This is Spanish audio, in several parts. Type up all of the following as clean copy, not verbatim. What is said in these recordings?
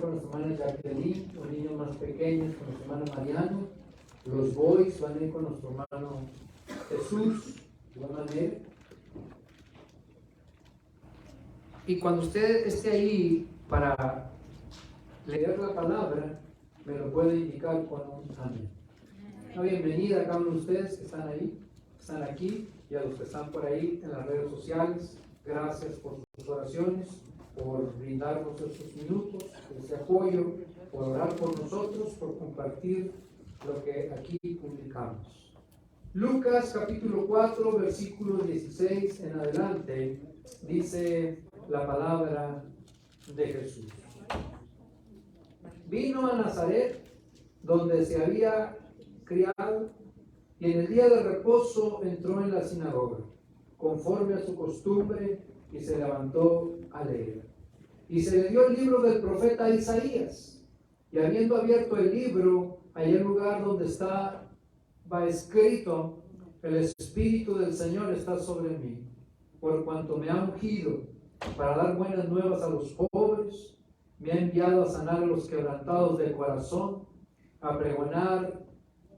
con nuestra hermana Jacqueline, los niños más pequeños con nuestro hermano Mariano, los boys van a ir con nuestro hermano Jesús, de igual manera. Y cuando usted esté ahí para leer la palabra, me lo puede indicar con un amén. Una bienvenida a cada uno de ustedes que están ahí, que están aquí, y a los que están por ahí en las redes sociales. Gracias por sus oraciones, por brindarnos estos minutos, ese apoyo, por orar por nosotros, por compartir lo que aquí publicamos. Lucas capítulo 4, versículo 16 en adelante, dice la palabra de Jesús. Vino a Nazaret, donde se había criado, y en el día de reposo entró en la sinagoga, conforme a su costumbre, y se levantó a leer. Y se le dio el libro del profeta Isaías, y habiendo abierto el libro, halló el lugar donde estaba escrito: el Espíritu del Señor está sobre mí, por cuanto me ha ungido para dar buenas nuevas a los pobres, me ha enviado a sanar a los quebrantados de corazón, a pregonar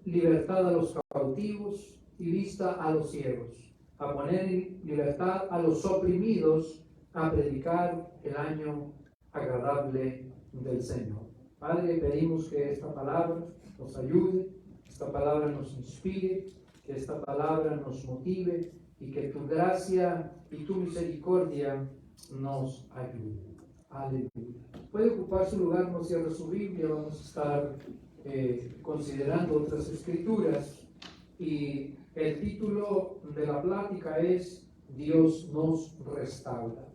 libertad a los cautivos y vista a los ciegos, a poner en libertad a los oprimidos, a predicar el año agradable del Señor. Padre, pedimos que esta palabra nos ayude, que esta palabra nos inspire, que esta palabra nos motive y que tu gracia y tu misericordia nos ayude. Aleluya. Puede ocupar su lugar, no cierre su Biblia, vamos a estar considerando otras escrituras, y el título de la plática es Dios nos restaura.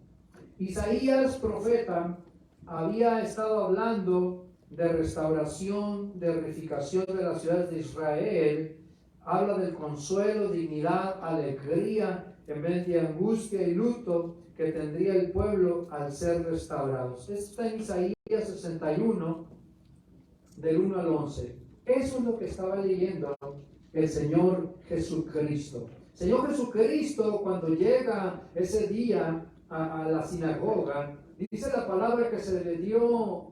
Isaías, profeta, había estado hablando de restauración, de reedificación de las ciudades de Israel. Habla del consuelo, dignidad, alegría en vez de angustia y luto que tendría el pueblo al ser restaurados. Esto está en Isaías 61, del 1 al 11. Eso es lo que estaba leyendo el Señor Jesucristo. Señor Jesucristo, cuando llega ese día a la sinagoga, dice la palabra que se le dio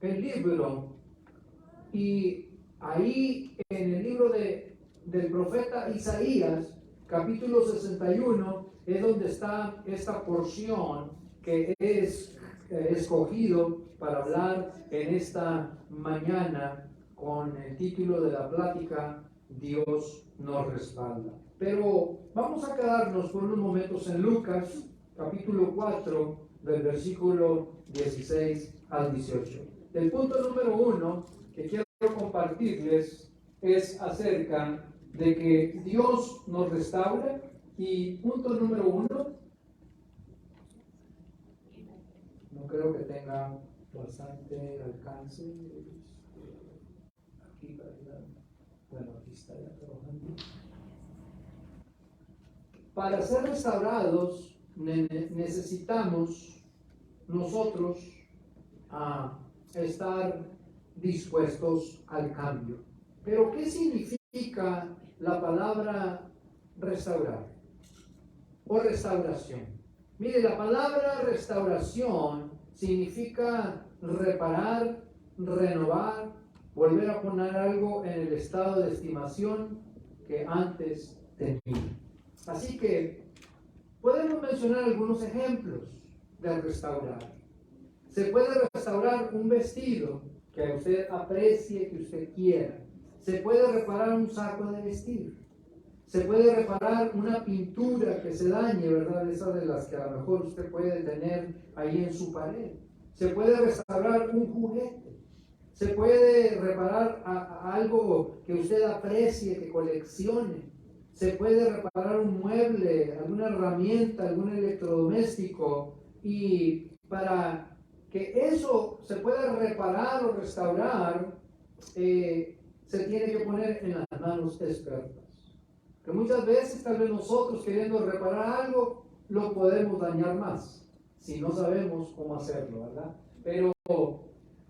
el libro, y ahí en el libro del profeta Isaías, capítulo 61, es donde está esta porción que es escogido para hablar en esta mañana con el título de la plática Dios nos respalda. Pero vamos a quedarnos por unos momentos en Lucas capítulo 4 del versículo 16 al 18. El punto número 1 que quiero compartirles es acerca de que Dios nos restaura. Y punto número 1, no creo que tenga bastante alcance. Aquí, bueno, aquí está ya trabajando. Para ser restaurados necesitamos nosotros estar dispuestos al cambio. Pero ¿qué significa la palabra restaurar o restauración? Mire, la palabra restauración significa reparar, renovar, volver a poner algo en el estado de estimación que antes tenía. Así que podemos mencionar algunos ejemplos de restaurar. Se puede restaurar un vestido que usted aprecie, que usted quiera. Se puede reparar un saco de vestir. Se puede reparar una pintura que se dañe, ¿verdad? Esas de las que a lo mejor usted puede tener ahí en su pared. Se puede restaurar un juguete. Se puede reparar algo que usted aprecie, que coleccione. Se puede reparar un mueble, alguna herramienta, algún electrodoméstico. Y para que eso se pueda reparar o restaurar, se tiene que poner en las manos expertas. Que muchas veces tal vez nosotros, queriendo reparar algo, lo podemos dañar más si no sabemos cómo hacerlo, ¿verdad? Pero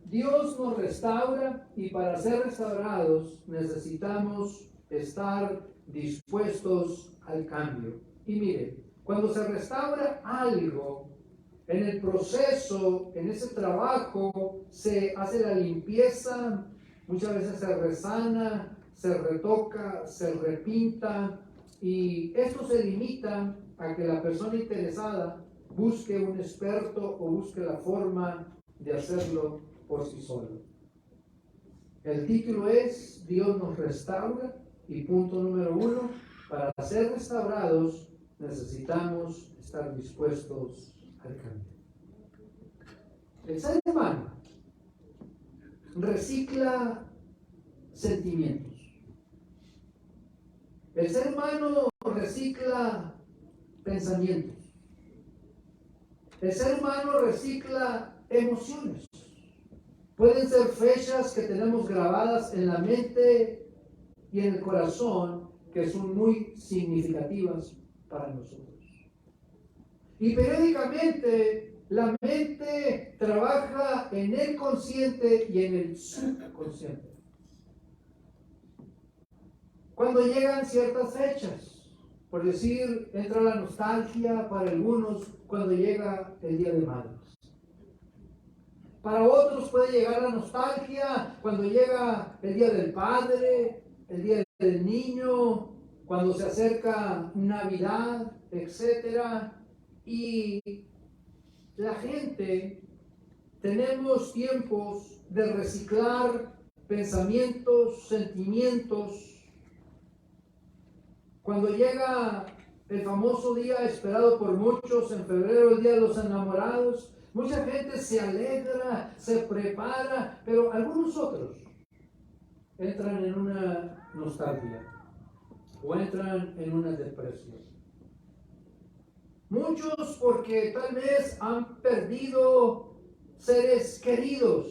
Dios nos restaura, y para ser restaurados necesitamos estar dispuestos al cambio. Y mire, cuando se restaura algo, En el proceso, en ese trabajo, se hace la limpieza, muchas veces se resana, se retoca, se repinta, y esto se limita a que la persona interesada busque un experto o busque la forma de hacerlo por sí solo. El título es Dios nos restaura, y punto número 1, para ser restaurados necesitamos estar dispuestos al cambio. El ser humano recicla sentimientos. El ser humano recicla pensamientos. El ser humano recicla emociones. Pueden ser fechas que tenemos grabadas en la mente y en el corazón que son muy significativas para nosotros. Y periódicamente la mente trabaja en el consciente y en el subconsciente. Cuando llegan ciertas fechas, por decir, entra la nostalgia para algunos cuando llega el Día de Madres. Para otros puede llegar la nostalgia cuando llega el Día del Padre, el Día del Niño, cuando se acerca Navidad, etc. Y la gente, tenemos tiempos de reciclar pensamientos, sentimientos. Cuando llega el famoso día esperado por muchos en febrero, el Día de los Enamorados, mucha gente se alegra, se prepara, pero algunos otros entran en una nostalgia o entran en una depresión. Muchos porque tal vez han perdido seres queridos,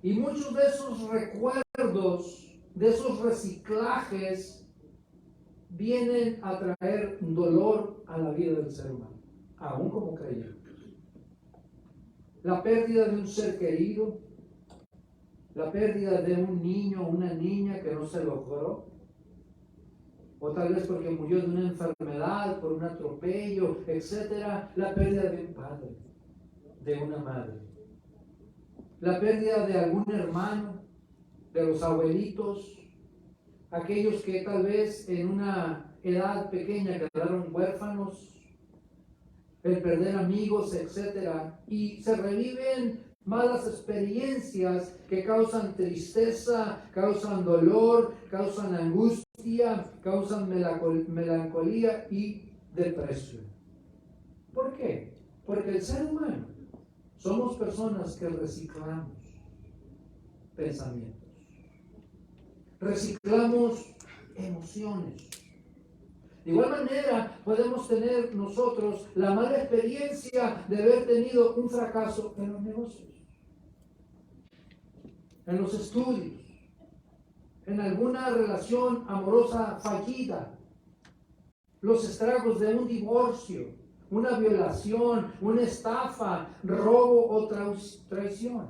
y muchos de esos recuerdos, de esos reciclajes, vienen a traer dolor a la vida del ser humano, aún como creyentes. La pérdida de un ser querido, la pérdida de un niño o una niña que no se logró, o tal vez porque murió de una enfermedad, por un atropello, etc. La pérdida de un padre, de una madre, la pérdida de algún hermano, de los abuelitos, aquellos que tal vez en una edad pequeña quedaron huérfanos, el perder amigos, etc. Y se reviven malas experiencias que causan tristeza, causan dolor, causan angustia, causan melancolía y depresión. ¿Por qué? Porque el ser humano somos personas que reciclamos pensamientos, reciclamos emociones. De igual manera, podemos tener nosotros la mala experiencia de haber tenido un fracaso en los negocios, en los estudios, en alguna relación amorosa fallida, los estragos de un divorcio, una violación, una estafa, robo o traición,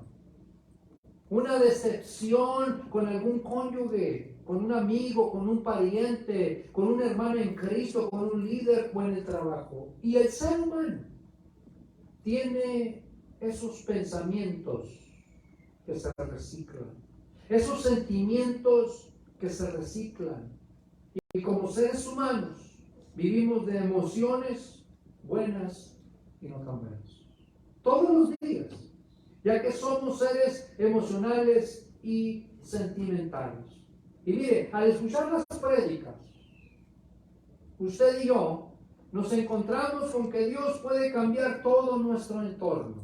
una decepción con algún cónyuge, con un amigo, con un pariente, con un hermano en Cristo, con un líder o en el trabajo. Y el ser humano tiene esos pensamientos que se reciclan, esos sentimientos que se reciclan. Y como seres humanos vivimos de emociones buenas y no tan buenas, todos los días, ya que somos seres emocionales y sentimentales. Y mire, al escuchar las prédicas, usted y yo nos encontramos con que Dios puede cambiar todo nuestro entorno.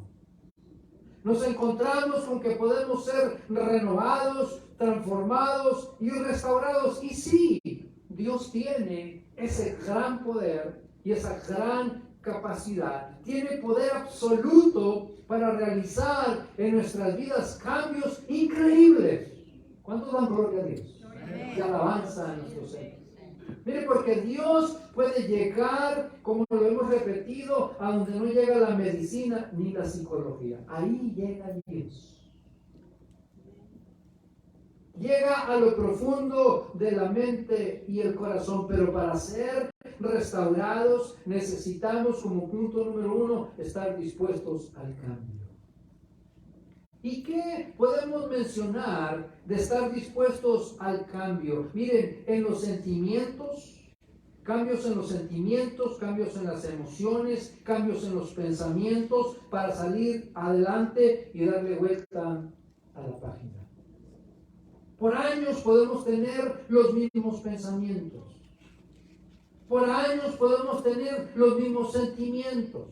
Nos encontramos con que podemos ser renovados, transformados y restaurados. Y sí, Dios tiene ese gran poder y esa gran capacidad. Tiene poder absoluto para realizar en nuestras vidas cambios increíbles. ¿Cuántos dan gloria a Dios? Y alabanza a nuestro Señor. Mire, porque Dios puede llegar, como lo hemos repetido, a donde no llega la medicina ni la psicología. Ahí llega Dios. Llega a lo profundo de la mente y el corazón, pero para ser restaurados, necesitamos como punto número 1 estar dispuestos al cambio. ¿Y qué podemos mencionar de estar dispuestos al cambio? Miren, en los sentimientos, cambios en los sentimientos, cambios en las emociones, cambios en los pensamientos para salir adelante y darle vuelta a la página. Por años podemos tener los mismos pensamientos. Por años podemos tener los mismos sentimientos.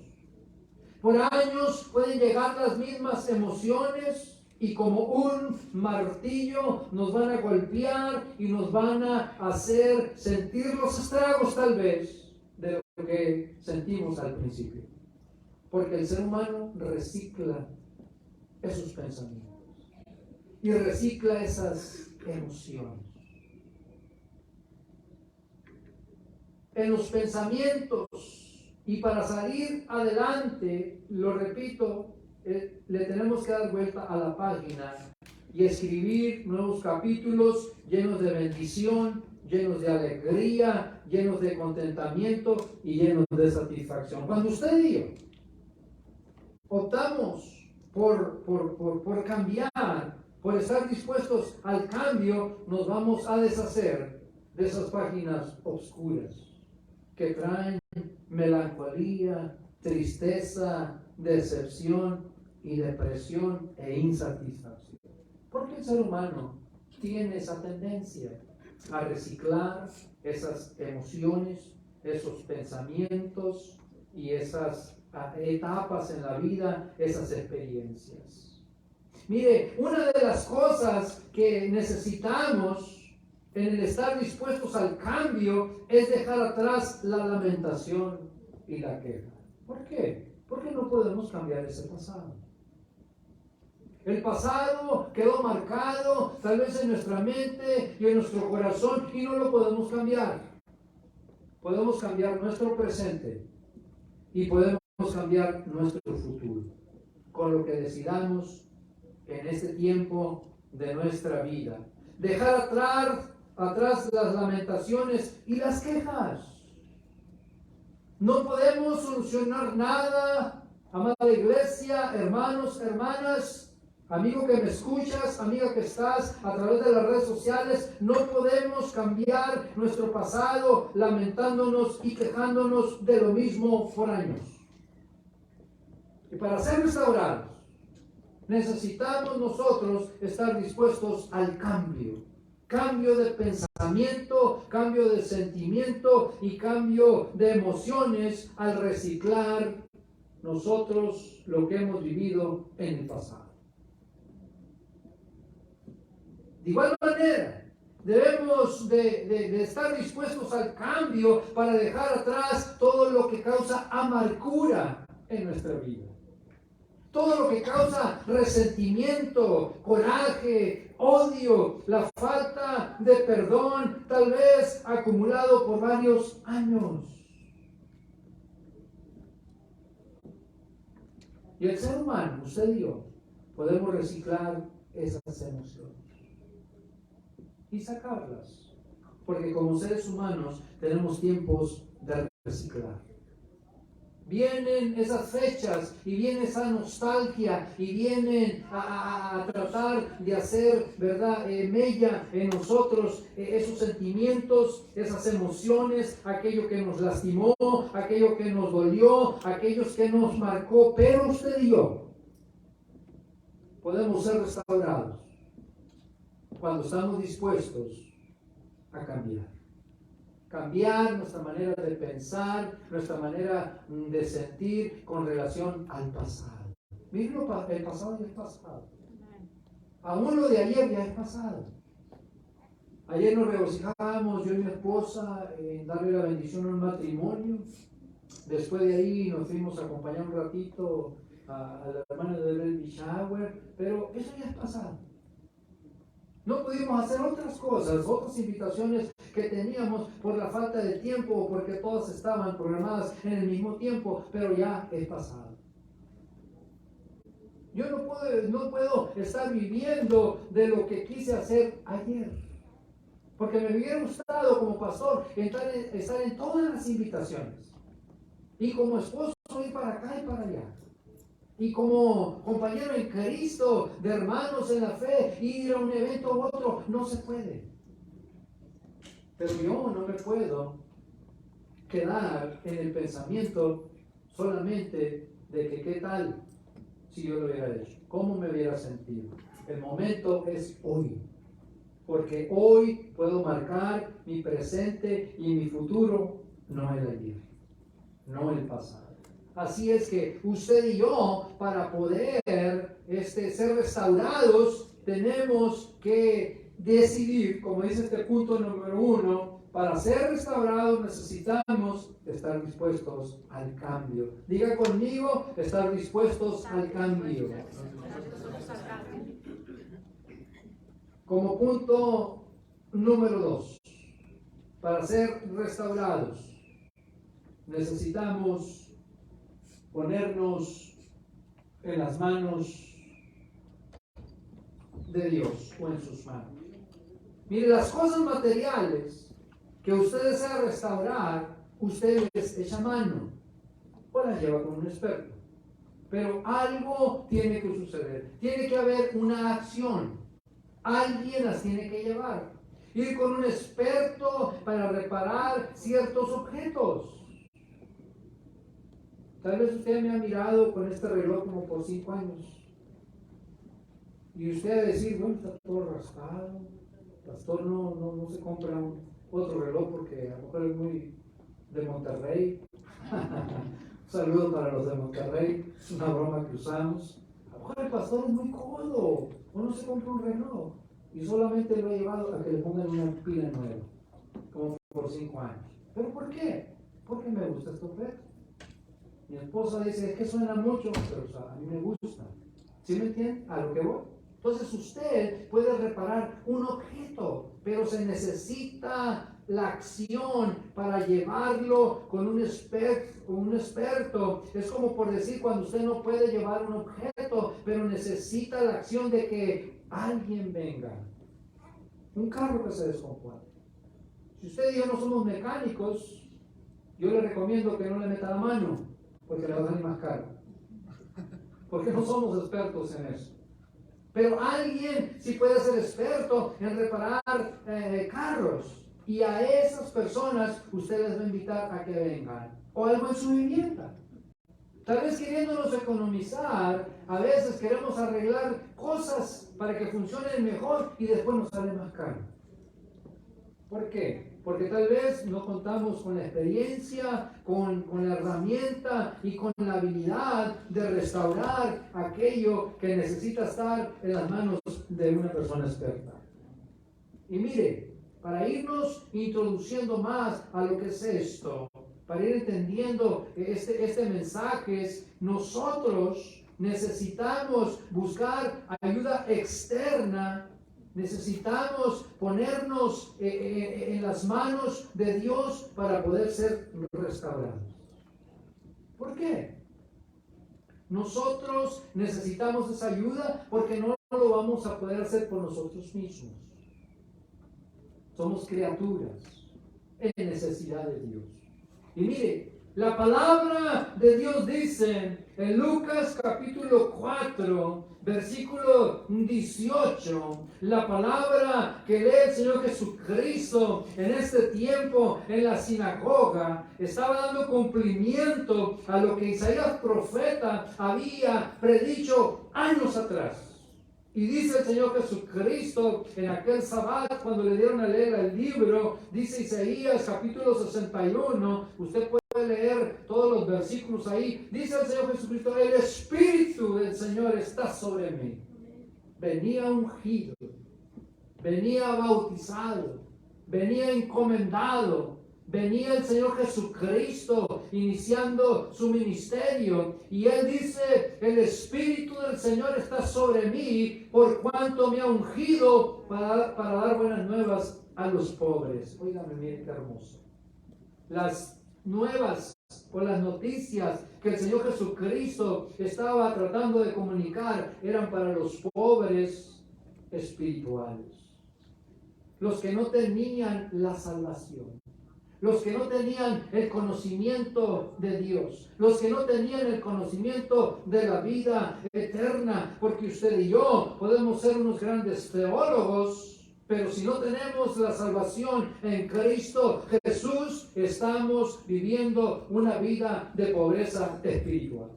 Por años pueden llegar las mismas emociones y como un martillo nos van a golpear y nos van a hacer sentir los estragos tal vez de lo que sentimos al principio. Porque el ser humano recicla esos pensamientos y recicla esas emociones. En los pensamientos. Y para salir adelante, lo repito, le tenemos que dar vuelta a la página y escribir nuevos capítulos llenos de bendición, llenos de alegría, llenos de contentamiento y llenos de satisfacción. Cuando usted y yo optamos por cambiar, por estar dispuestos al cambio, nos vamos a deshacer de esas páginas oscuras que traen melancolía, tristeza, decepción y depresión e insatisfacción. Porque el ser humano tiene esa tendencia a reciclar esas emociones, esos pensamientos y esas etapas en la vida, esas experiencias. Mire, una de las cosas que necesitamos en el estar dispuestos al cambio es dejar atrás la lamentación y la queja. ¿Por qué? Porque no podemos cambiar ese pasado. El pasado quedó marcado tal vez en nuestra mente y en nuestro corazón y no lo podemos cambiar. Podemos cambiar nuestro presente y podemos cambiar nuestro futuro con lo que decidamos en este tiempo de nuestra vida. Dejar atrás las lamentaciones y las quejas. No podemos solucionar nada, amada iglesia, hermanos, hermanas, amigo que me escuchas, amiga que estás a través de las redes sociales, no podemos cambiar nuestro pasado lamentándonos y quejándonos de lo mismo por años. Y para ser restaurados, necesitamos nosotros estar dispuestos al cambio. Cambio de pensamiento, cambio de sentimiento y cambio de emociones al reciclar nosotros lo que hemos vivido en el pasado. De igual manera, debemos de estar dispuestos al cambio para dejar atrás todo lo que causa amargura en nuestra vida. Todo lo que causa resentimiento, coraje, odio, la falta de perdón, tal vez acumulado por varios años. Y el ser humano, usted y yo, podemos reciclar esas emociones y sacarlas. Porque como seres humanos tenemos tiempos de reciclar. Vienen esas fechas y viene esa nostalgia y vienen a tratar de hacer, ¿verdad?, mella en nosotros esos sentimientos, esas emociones, aquello que nos lastimó, aquello que nos dolió, aquellos que nos marcó. Pero usted y yo podemos ser restaurados cuando estamos dispuestos a cambiar. Cambiar nuestra manera de pensar, nuestra manera de sentir con relación al pasado. Miren, el pasado ya es pasado. Aún lo de ayer ya es pasado. Ayer nos regocijábamos, yo y mi esposa, en darle la bendición al matrimonio. Después de ahí nos fuimos a acompañar un ratito a la hermana de baby shower, pero eso ya es pasado. No pudimos hacer otras cosas, otras invitaciones que teníamos por la falta de tiempo o porque todas estaban programadas en el mismo tiempo, pero ya es pasado. Yo no puedo estar viviendo de lo que quise hacer ayer. Porque me hubiera gustado como pastor estar en todas las invitaciones. Y como esposo ir para acá y para allá. Y como compañero en Cristo, de hermanos en la fe, ir a un evento u otro, no se puede. Pero yo no me puedo quedar en el pensamiento solamente de que qué tal si yo lo hubiera hecho, cómo me hubiera sentido. El momento es hoy, porque hoy puedo marcar mi presente y mi futuro, no el ayer, no el pasado. Así es que usted y yo, para poder ser restaurados, tenemos que decidir, como dice este punto número 1, para ser restaurados necesitamos estar dispuestos al cambio. Diga conmigo, estar dispuestos al cambio. Como punto número 2, para ser restaurados necesitamos ponernos en las manos de Dios o en sus manos. Mire, las cosas materiales que usted desea restaurar, usted les echa mano o las lleva con un experto. Pero algo tiene que suceder. Tiene que haber una acción. Alguien las tiene que llevar. Ir con un experto para reparar ciertos objetos. Tal vez usted me ha mirado con este reloj como por 5 años. Y usted va a decir, bueno, está todo raspado. Pastor, no se compra otro reloj porque a lo mejor es muy de Monterrey. Un saludo para los de Monterrey. Es una broma que usamos. A lo mejor el pastor es muy cómodo. Uno se compra un reloj. Y solamente lo he llevado a que le pongan una pila nueva. Como por 5 años. ¿Pero por qué? Porque me gusta este objeto. Mi esposa dice, es que suena mucho, pero o sea, a mí me gusta. ¿Sí me entienden? A lo que voy. Entonces usted puede reparar un objeto, pero se necesita la acción para llevarlo con un experto. Es como por decir, cuando usted no puede llevar un objeto, pero necesita la acción de que alguien venga. Un carro que se descompone. Si usted y yo no somos mecánicos, yo le recomiendo que no le meta la mano, porque le va a salir más caro. Porque no somos expertos en eso. Pero alguien sí puede ser experto en reparar carros. Y a esas personas usted les va a invitar a que vengan. O algo en su vivienda. Tal vez queriéndonos economizar, a veces queremos arreglar cosas para que funcionen mejor y después nos sale más caro. ¿Por qué? Porque tal vez no contamos con la experiencia, con la herramienta y con la habilidad de restaurar aquello que necesita estar en las manos de una persona experta. Y mire, para irnos introduciendo más a lo que es esto, para ir entendiendo este mensaje, nosotros necesitamos buscar ayuda externa. Necesitamos ponernos en las manos de Dios para poder ser restaurados. ¿Por qué? Nosotros necesitamos esa ayuda porque no lo vamos a poder hacer por nosotros mismos. Somos criaturas en necesidad de Dios. Y mire, la palabra de Dios dice en Lucas capítulo 4, versículo 18, la palabra que lee el Señor Jesucristo en este tiempo en la sinagoga, estaba dando cumplimiento a lo que Isaías profeta había predicho años atrás. Y dice el Señor Jesucristo en aquel sábado, cuando le dieron a leer el libro, dice Isaías capítulo 61, usted puede leer todos los versículos ahí, dice el Señor Jesucristo, el Espíritu del Señor está sobre mí. Venía ungido, venía bautizado, venía encomendado. Venía el Señor Jesucristo iniciando su ministerio y Él dice, el Espíritu del Señor está sobre mí por cuanto me ha ungido para dar buenas nuevas a los pobres. Óigame, miren qué hermoso. Las nuevas o las noticias que el Señor Jesucristo estaba tratando de comunicar eran para los pobres espirituales. los que no tenían la salvación, los que no tenían el conocimiento de Dios, los que no tenían el conocimiento de la vida eterna, porque usted y yo podemos ser unos grandes teólogos, pero si no tenemos la salvación en Cristo Jesús, estamos viviendo una vida de pobreza espiritual.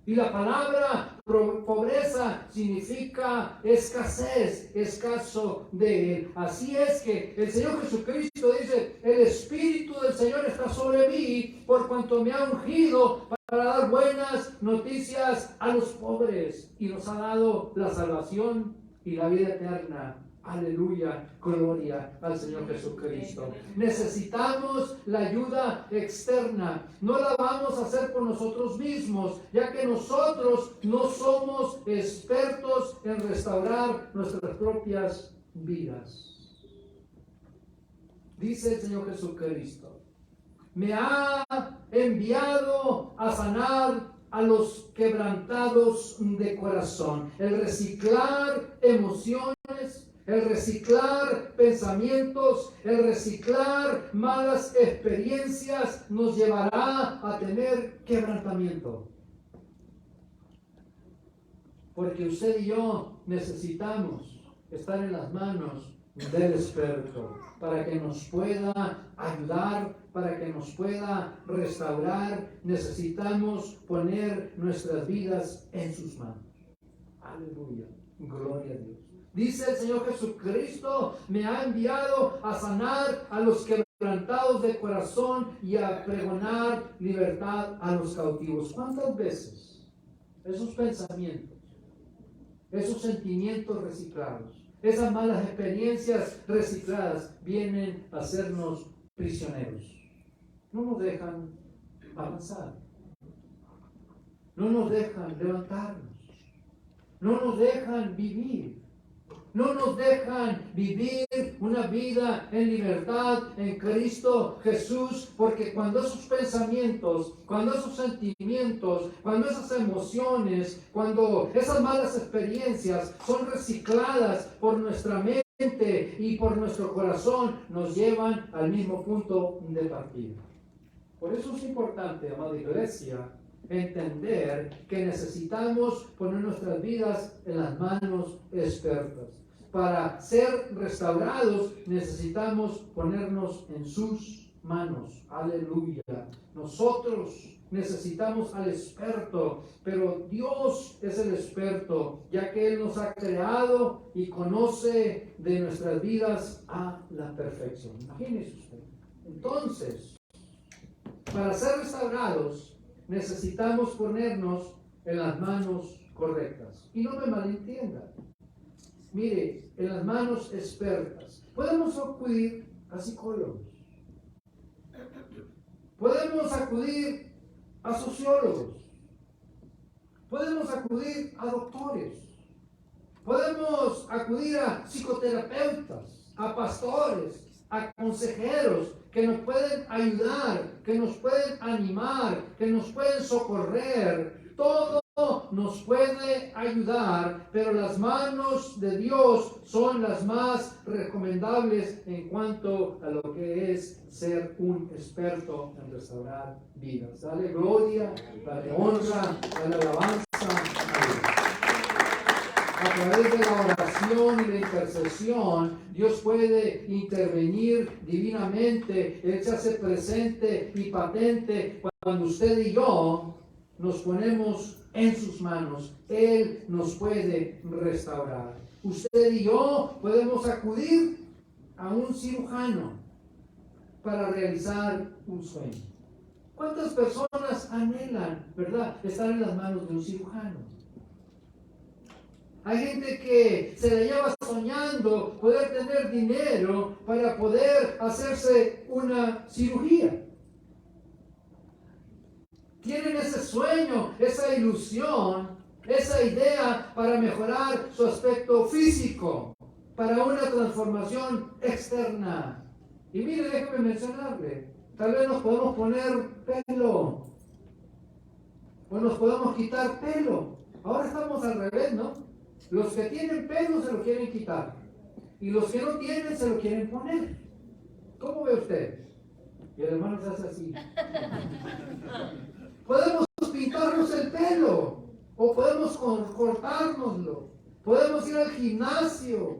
Y la palabra pobreza significa escasez, escaso de Él. Así es que el Señor Jesucristo dice, el Espíritu del Señor está sobre mí por cuanto me ha ungido para dar buenas noticias a los pobres. Y nos ha dado la salvación y la vida eterna. Aleluya, gloria al Señor Jesucristo. Necesitamos la ayuda externa. No la vamos a hacer por nosotros mismos, ya que nosotros no somos expertos en restaurar nuestras propias vidas. Dice el Señor Jesucristo, me ha enviado a sanar a los quebrantados de corazón. El reciclar emociones, el reciclar pensamientos, el reciclar malas experiencias nos llevará a tener quebrantamiento. Porque usted y yo necesitamos estar en las manos del experto para que nos pueda ayudar, para que nos pueda restaurar. Necesitamos poner nuestras vidas en sus manos. Aleluya, gloria a Dios. Dice el Señor Jesucristo, me ha enviado a sanar a los quebrantados de corazón y a pregonar libertad a los cautivos. ¿Cuántas veces esos pensamientos, esos sentimientos reciclados, esas malas experiencias recicladas vienen a hacernos prisioneros? No nos dejan avanzar, no nos dejan levantarnos, no nos dejan vivir. No nos dejan vivir una vida en libertad en Cristo Jesús, porque cuando esos pensamientos, cuando esos sentimientos, cuando esas emociones, cuando esas malas experiencias son recicladas por nuestra mente y por nuestro corazón, nos llevan al mismo punto de partida. Por eso es importante, amada iglesia, entender que necesitamos poner nuestras vidas en las manos expertas. Para ser restaurados necesitamos ponernos en sus manos. Aleluya. Nosotros necesitamos al experto, pero Dios es el experto, ya que Él nos ha creado y conoce de nuestras vidas a la perfección. Imagínese usted. Entonces, para ser restaurados, necesitamos ponernos en las manos correctas. Y no me malentiendan. Mire, en las manos expertas. Podemos acudir a psicólogos. Podemos acudir a sociólogos. Podemos acudir a doctores. Podemos acudir a psicoterapeutas, a pastores, a consejeros que nos pueden ayudar, que nos pueden animar, que nos pueden socorrer. Todo nos puede ayudar, pero las manos de Dios son las más recomendables en cuanto a lo que es ser un experto en restaurar vidas. Dale gloria, dale honra, dale alabanza a Dios. A través de la oración y la intercesión, Dios puede intervenir divinamente. Él se hace presente y patente cuando usted y yo nos ponemos en sus manos. Él nos puede restaurar. Usted y yo podemos acudir a un cirujano para realizar un sueño. ¿Cuántas personas anhelan, verdad, estar en las manos de un cirujano? Hay gente que se la lleva soñando poder tener dinero para poder hacerse una cirugía. Tienen ese sueño, esa ilusión, esa idea para mejorar su aspecto físico, para una transformación externa. Y mire, déjeme mencionarle, tal vez nos podemos poner pelo, o nos podemos quitar pelo. Ahora estamos al revés, ¿no? Los que tienen pelo se lo quieren quitar. y los que no tienen se lo quieren poner. ¿Cómo ve usted? Y el hermano se hace así. Podemos pintarnos el pelo, o podemos cortárnoslo, podemos ir al gimnasio,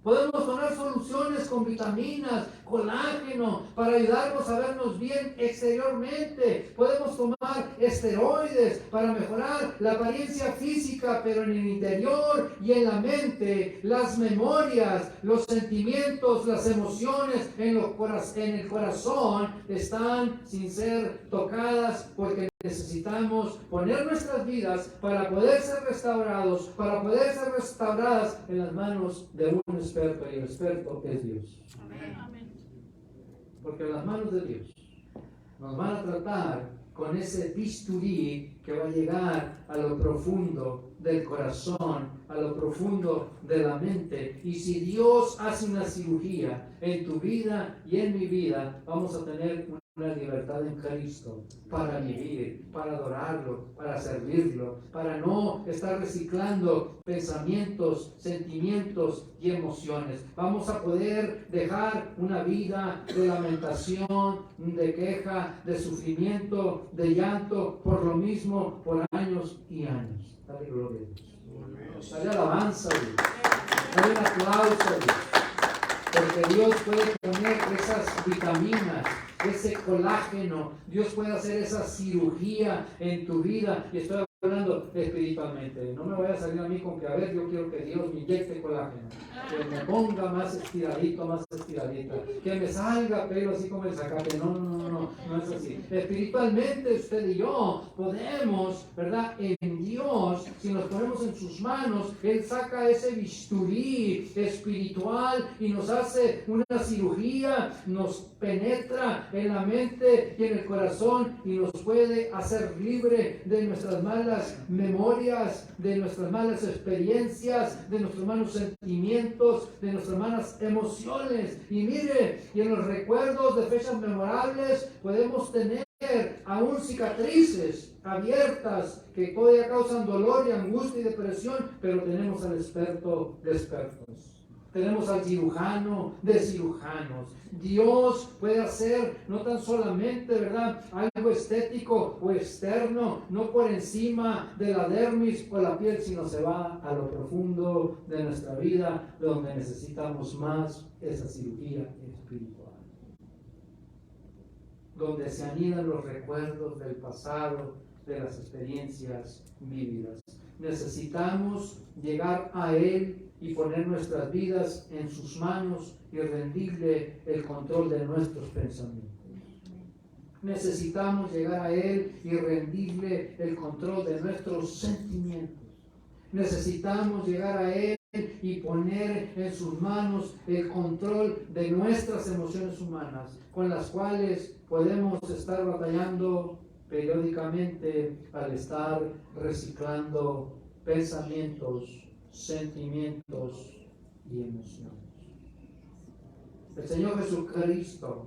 podemos tomar soluciones con vitaminas, colágeno, para ayudarnos a vernos bien exteriormente. Podemos tomar esteroides para mejorar la apariencia física, pero en el interior y en la mente, las memorias, los sentimientos, las emociones en el corazón están sin ser tocadas, porque necesitamos poner nuestras vidas para poder ser restaurados, para poder ser restauradas en las manos de un experto, y el experto es Dios. Amén. Porque en las manos de Dios nos van a tratar con ese bisturí que va a llegar a lo profundo del corazón, a lo profundo de la mente. Y si Dios hace una cirugía en tu vida y en mi vida, vamos a tener una libertad en Cristo para vivir, para adorarlo, para servirlo, para no estar reciclando pensamientos, sentimientos y emociones. Vamos a poder dejar una vida de lamentación, de queja, de sufrimiento, de llanto por lo mismo por años y años. Dale gloria a Dios. Dale alabanza a Dios. Dale un aplauso a Dios. Porque Dios puede poner esas vitaminas, ese colágeno. Dios puede hacer esa cirugía en tu vida. Y estoy hablando espiritualmente. No me voy a salir a mí con que, a ver, yo quiero que Dios me inyecte colágeno, que me ponga más estiradito, más estiradita, que me salga pelo así como el zacate. No es así. Espiritualmente usted y yo podemos, ¿verdad? En Dios, si nos ponemos en sus manos, Él saca ese bisturí espiritual y nos hace una cirugía, nos penetra en la mente y en el corazón y nos puede hacer libre de nuestras malas memorias, de nuestras malas experiencias, de nuestros malos sentimientos, de nuestras malas emociones. Y mire, y en los recuerdos de fechas memorables podemos tener aún cicatrices abiertas que todavía causan dolor y angustia y depresión, pero tenemos al experto de expertos. Tenemos al cirujano de cirujanos. Dios puede hacer no tan solamente, ¿verdad?, algo estético o externo, no por encima de la dermis o la piel, sino se va a lo profundo de nuestra vida, donde necesitamos más esa cirugía espiritual. Donde se anidan los recuerdos del pasado, de las experiencias vividas. Necesitamos llegar a Él y poner nuestras vidas en sus manos y rendirle el control de nuestros pensamientos. Necesitamos llegar a Él y rendirle el control de nuestros sentimientos. Necesitamos llegar a Él y poner en sus manos el control de nuestras emociones humanas, con las cuales podemos estar batallando periódicamente al estar reciclando pensamientos, sentimientos y emociones. El Señor Jesucristo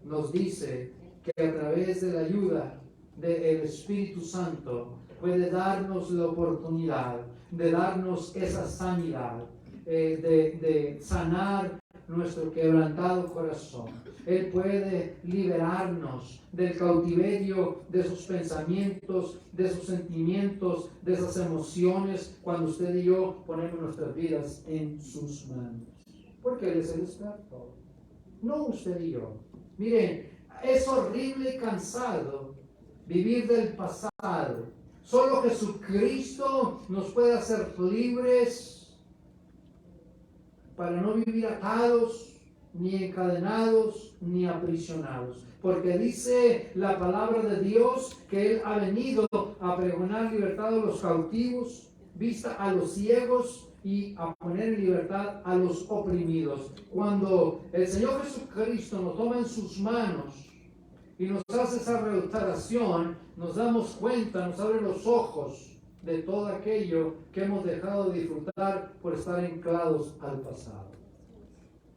nos dice que a través de la ayuda del Espíritu Santo puede darnos la oportunidad de darnos esa sanidad, de sanar nuestro quebrantado corazón. Él puede liberarnos del cautiverio de sus pensamientos, de sus sentimientos, de esas emociones, cuando usted y yo ponemos nuestras vidas en sus manos. Porque Él es el experto, no usted y yo. Miren, es horrible y cansado vivir del pasado. Solo Jesucristo nos puede hacer libres para no vivir atados, ni encadenados, ni aprisionados. Porque dice la palabra de Dios que Él ha venido a pregonar libertad a los cautivos, vista a los ciegos y a poner en libertad a los oprimidos. Cuando el Señor Jesucristo nos toma en sus manos y nos hace esa restauración, nos damos cuenta, nos abre los ojos de todo aquello que hemos dejado de disfrutar por estar anclados al pasado,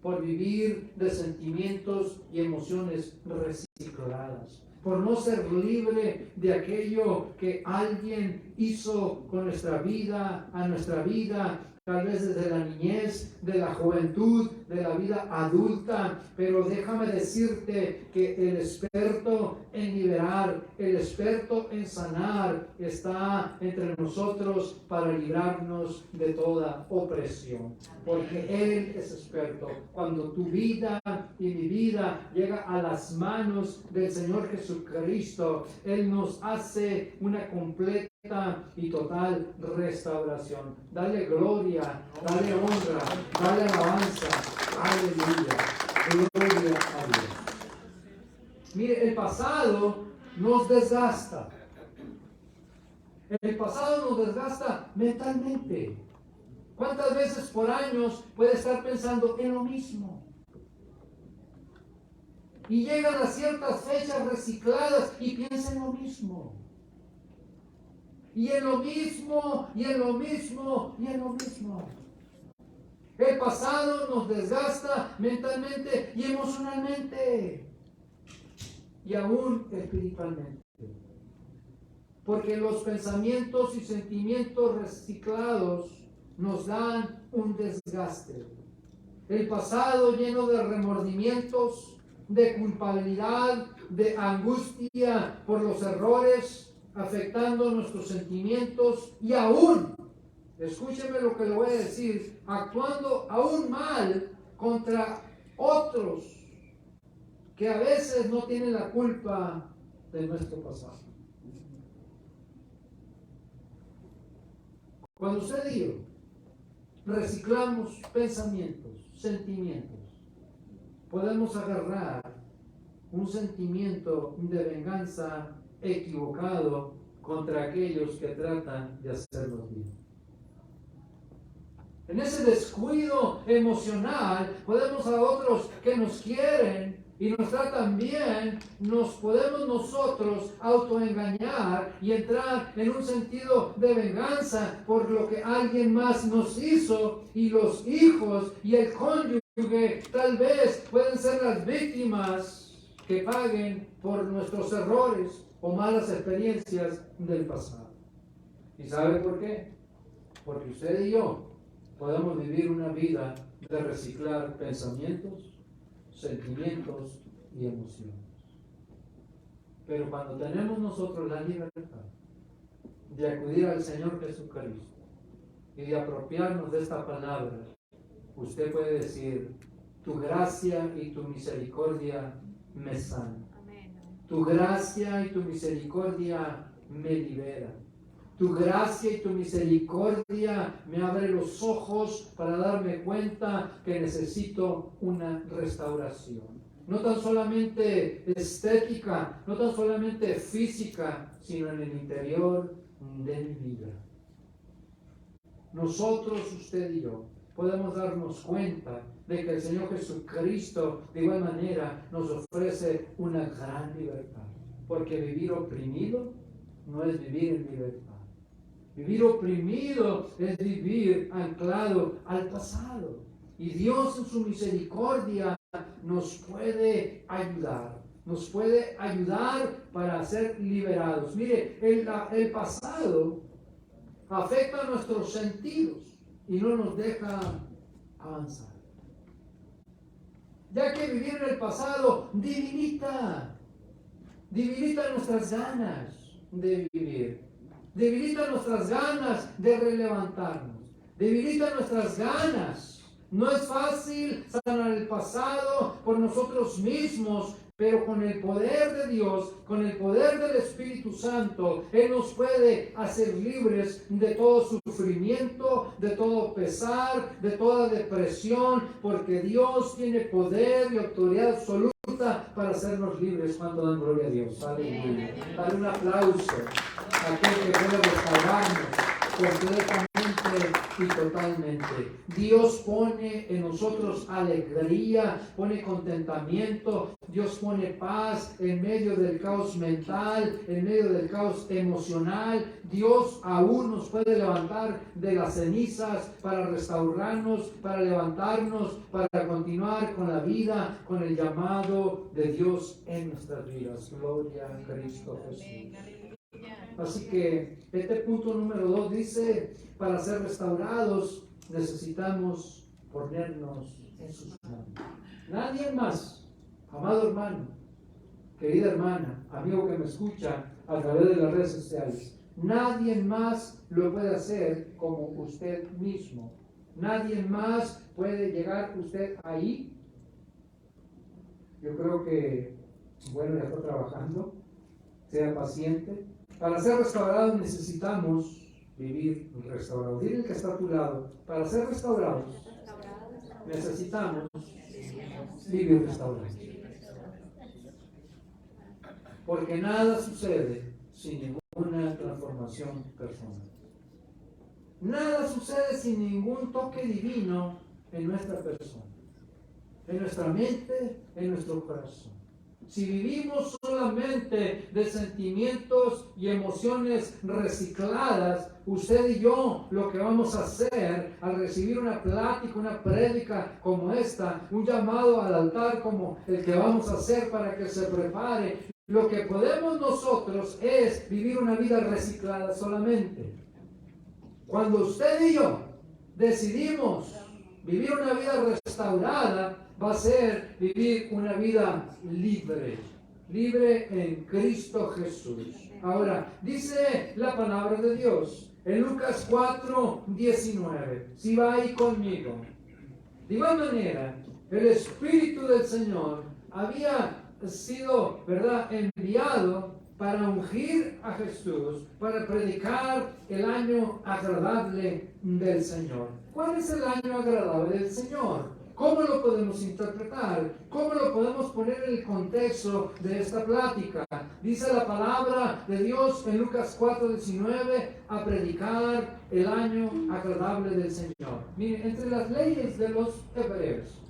por vivir de sentimientos y emociones recicladas, por no ser libre de aquello que alguien hizo con nuestra vida, a nuestra vida, tal vez desde la niñez, de la juventud, de la vida adulta, pero déjame decirte que el experto en liberar, el experto en sanar, está entre nosotros para librarnos de toda opresión, porque Él es experto. Cuando tu vida y mi vida llega a las manos del Señor Jesucristo, Él nos hace una completa y total restauración. Dale gloria, dale honra, dale alabanza. Aleluya, gloria a Dios. Mire, el pasado nos desgasta. El pasado nos desgasta mentalmente. ¿Cuántas veces por años puede estar pensando en lo mismo? Y llegan a ciertas fechas recicladas y piensa en lo mismo. Y en lo mismo, y en lo mismo, y en lo mismo. El pasado nos desgasta mentalmente y emocionalmente. Y aún espiritualmente. Porque los pensamientos y sentimientos reciclados nos dan un desgaste. El pasado lleno de remordimientos, de culpabilidad, de angustia por los errores, afectando nuestros sentimientos y aún, escúcheme lo que le voy a decir, actuando aún mal contra otros que a veces no tienen la culpa de nuestro pasado. Cuando usted y yo reciclamos pensamientos, sentimientos, podemos agarrar un sentimiento de venganza equivocado contra aquellos que tratan de hacernos bien. En ese descuido emocional podemos a otros que nos quieren y nos tratan bien, nos podemos nosotros autoengañar y entrar en un sentido de venganza por lo que alguien más nos hizo, y los hijos y el cónyuge tal vez pueden ser las víctimas que paguen por nuestros errores o malas experiencias del pasado. ¿Y sabe por qué? Porque usted y yo podemos vivir una vida de reciclar pensamientos, sentimientos y emociones. Pero cuando tenemos nosotros la libertad de acudir al Señor Jesucristo y de apropiarnos de esta palabra, usted puede decir: tu gracia y tu misericordia me sanan. Tu gracia y tu misericordia me libera. Tu gracia y tu misericordia me abre los ojos para darme cuenta que necesito una restauración. No tan solamente estética, no tan solamente física, sino en el interior de mi vida. Nosotros, usted y yo, podemos darnos cuenta de que el Señor Jesucristo de igual manera nos ofrece una gran libertad. Porque vivir oprimido no es vivir en libertad. Vivir oprimido es vivir anclado al pasado. Y Dios en su misericordia nos puede ayudar. Nos puede ayudar para ser liberados. Mire, el pasado afecta a nuestros sentidos y no nos deja avanzar. Ya que vivir en el pasado debilita nuestras ganas de vivir, debilita nuestras ganas de relevantarnos, debilita nuestras ganas. No es fácil sanar el pasado por nosotros mismos, pero con el poder de Dios, con el poder del Espíritu Santo, Él nos puede hacer libres de todo sufrimiento, de todo pesar, de toda depresión, porque Dios tiene poder y autoridad absoluta para hacernos libres. ¿Cuánto dan gloria a Dios? Aleluya. Dale un aplauso a aquel que puede restaurarnos completamente y totalmente. Dios pone en nosotros alegría, pone contentamiento, Dios pone paz en medio del caos mental, en medio del caos emocional. Dios aún nos puede levantar de las cenizas para restaurarnos, para levantarnos, para continuar con la vida, con el llamado de Dios en nuestras vidas. Gloria a Cristo Jesús. Así que este punto número 2 dice: para ser restaurados necesitamos ponernos en sus manos. Nadie más, amado hermano, querida hermana, amigo que me escucha a través de las redes sociales, nadie más lo puede hacer como usted mismo. Nadie más puede llegar usted ahí. Yo creo que, bueno, ya está trabajando, sea paciente. Para ser restaurados necesitamos vivir restaurados. Dile al que está a tu lado, para ser restaurados necesitamos vivir restaurados. Porque nada sucede sin ninguna transformación personal. Nada sucede sin ningún toque divino en nuestra persona, en nuestra mente, en nuestro corazón. Si vivimos solamente de sentimientos y emociones recicladas, usted y yo lo que vamos a hacer al recibir una plática, una prédica como esta, un llamado al altar como el que vamos a hacer para que se prepare, lo que podemos nosotros es vivir una vida reciclada solamente. Cuando usted y yo decidimos vivir una vida restaurada, va a ser vivir una vida libre, libre en Cristo Jesús. Ahora, dice la palabra de Dios en Lucas 4:19, si va ahí conmigo. De igual manera, el Espíritu del Señor había sido, ¿verdad?, enviado para ungir a Jesús, para predicar el año agradable del Señor. ¿Cuál es el año agradable del Señor? ¿Cómo lo podemos interpretar? ¿Cómo lo podemos poner en el contexto de esta plática? Dice la palabra de Dios en Lucas 4:19, a predicar el año agradable del Señor. Miren, entre las leyes de los hebreos,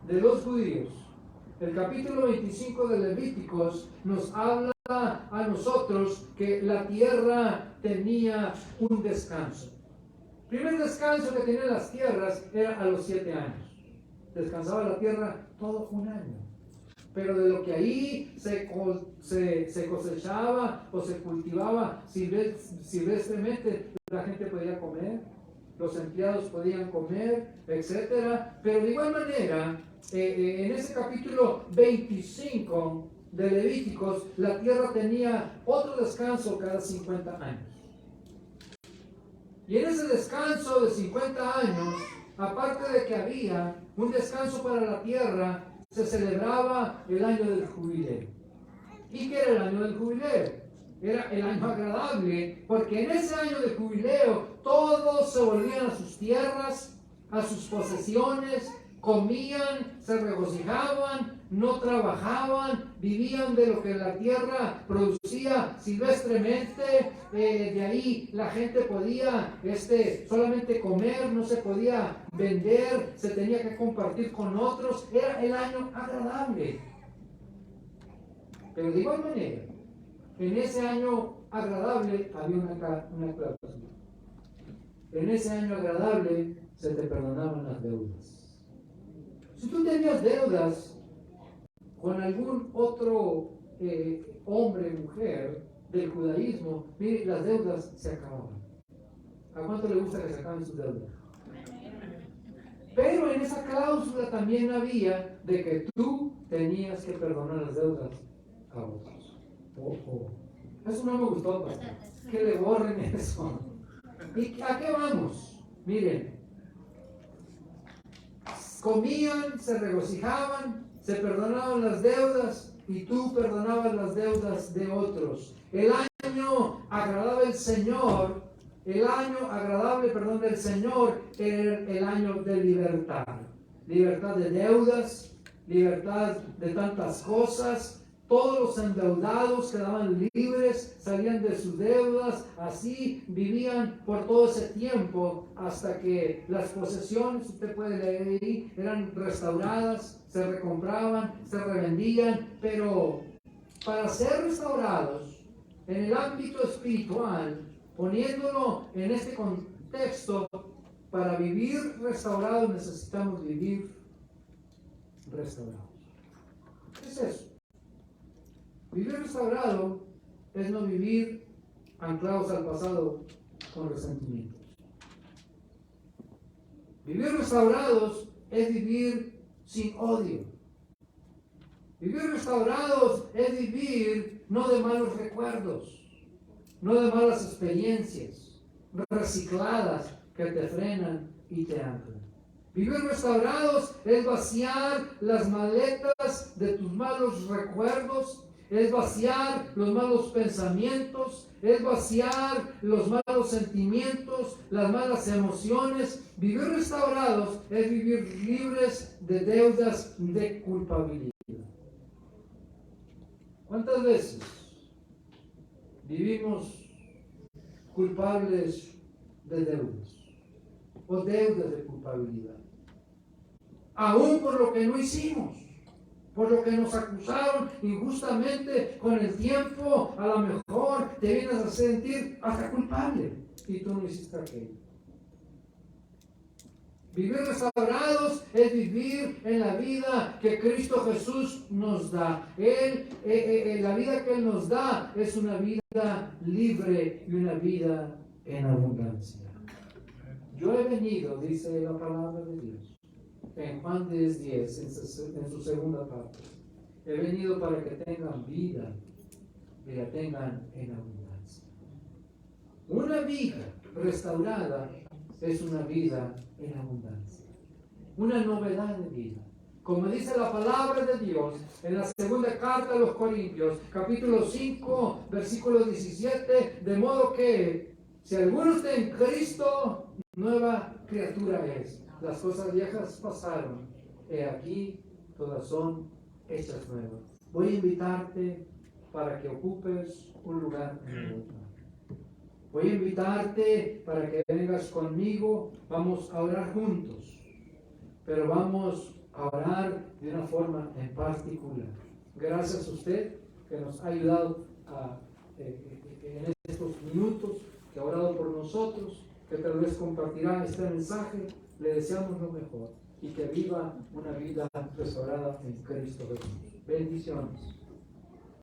de los judíos, el capítulo 25 de Levíticos nos habla a nosotros que la tierra tenía un descanso. El primer descanso que tenían las tierras era a los 7 años. Descansaba la tierra todo un año. Pero de lo que ahí se cosechaba o se cultivaba silvestremente, la gente podía comer, los empleados podían comer, etc. Pero de igual manera, en ese capítulo 25 de Levíticos, la tierra tenía otro descanso cada 50 años. Y en ese descanso de 50 años, aparte de que había un descanso para la tierra, se celebraba el año del jubileo. ¿Y qué era el año del jubileo? Era el año agradable, porque en ese año de jubileo todos se volvían a sus tierras, a sus posesiones, comían, se regocijaban, no trabajaban, vivían de lo que la tierra producía silvestremente. De ahí la gente podía solamente comer, no se podía vender, se tenía que compartir con otros. Era el año agradable. Pero de igual manera, en ese año agradable había una cláusula. En ese año agradable se te perdonaban las deudas. Si tú tenías deudas con algún otro hombre, mujer del judaísmo, mire, las deudas se acababan. ¿A cuánto le gusta que se acaben sus deudas? Pero en esa cláusula también había de que tú tenías que perdonar las deudas a otros. Eso no me gustó, pastor. Que le borren eso. ¿Y a qué vamos? Miren. Comían, se regocijaban, se perdonaban las deudas y tú perdonabas las deudas de otros. El año agradable del Señor, del Señor era el año de libertad. Libertad de deudas, libertad de tantas cosas. Todos los endeudados quedaban libres, salían de sus deudas, así vivían por todo ese tiempo hasta que las posesiones, usted puede leer ahí, eran restauradas, se recompraban, se revendían, pero para ser restaurados en el ámbito espiritual, poniéndolo en este contexto, para vivir restaurados necesitamos vivir restaurados. ¿Qué es eso? Vivir restaurado es no vivir anclados al pasado con resentimientos. Vivir restaurados es vivir sin odio. Vivir restaurados es vivir no de malos recuerdos, no de malas experiencias recicladas que te frenan y te anclan. Vivir restaurados es vaciar las maletas de tus malos recuerdos, es vaciar los malos pensamientos, es vaciar los malos sentimientos, las malas emociones. Vivir restaurados es vivir libres de deudas de culpabilidad. ¿Cuántas veces vivimos culpables de deudas o deudas de culpabilidad? Aún por lo que no hicimos, por lo que nos acusaron injustamente, con el tiempo a lo mejor te vienes a sentir hasta culpable y tú no hiciste aquello. Vivir restaurados es vivir en la vida que Cristo Jesús nos da. La vida que Él nos da es una vida libre y una vida en abundancia. Yo he venido, dice la palabra de Dios, en Juan 10:10, en su segunda parte. He venido para que tengan vida y la tengan en abundancia. Una vida restaurada es una vida en abundancia, una novedad de vida. Como dice la palabra de Dios en la segunda carta a los Corintios, capítulo 5, versículo 17, de modo que si alguno está en Cristo, nueva criatura es. Las cosas viejas pasaron, he aquí todas son hechas nuevas. Voy a invitarte para que ocupes un lugar en el altar. Voy a invitarte para que vengas conmigo. Vamos a orar juntos, pero vamos a orar de una forma en particular. Gracias a usted que nos ha ayudado en estos minutos, que ha orado por nosotros, que tal vez compartirá este mensaje. Le deseamos lo mejor y que viva una vida restaurada en Cristo Jesús. Bendiciones.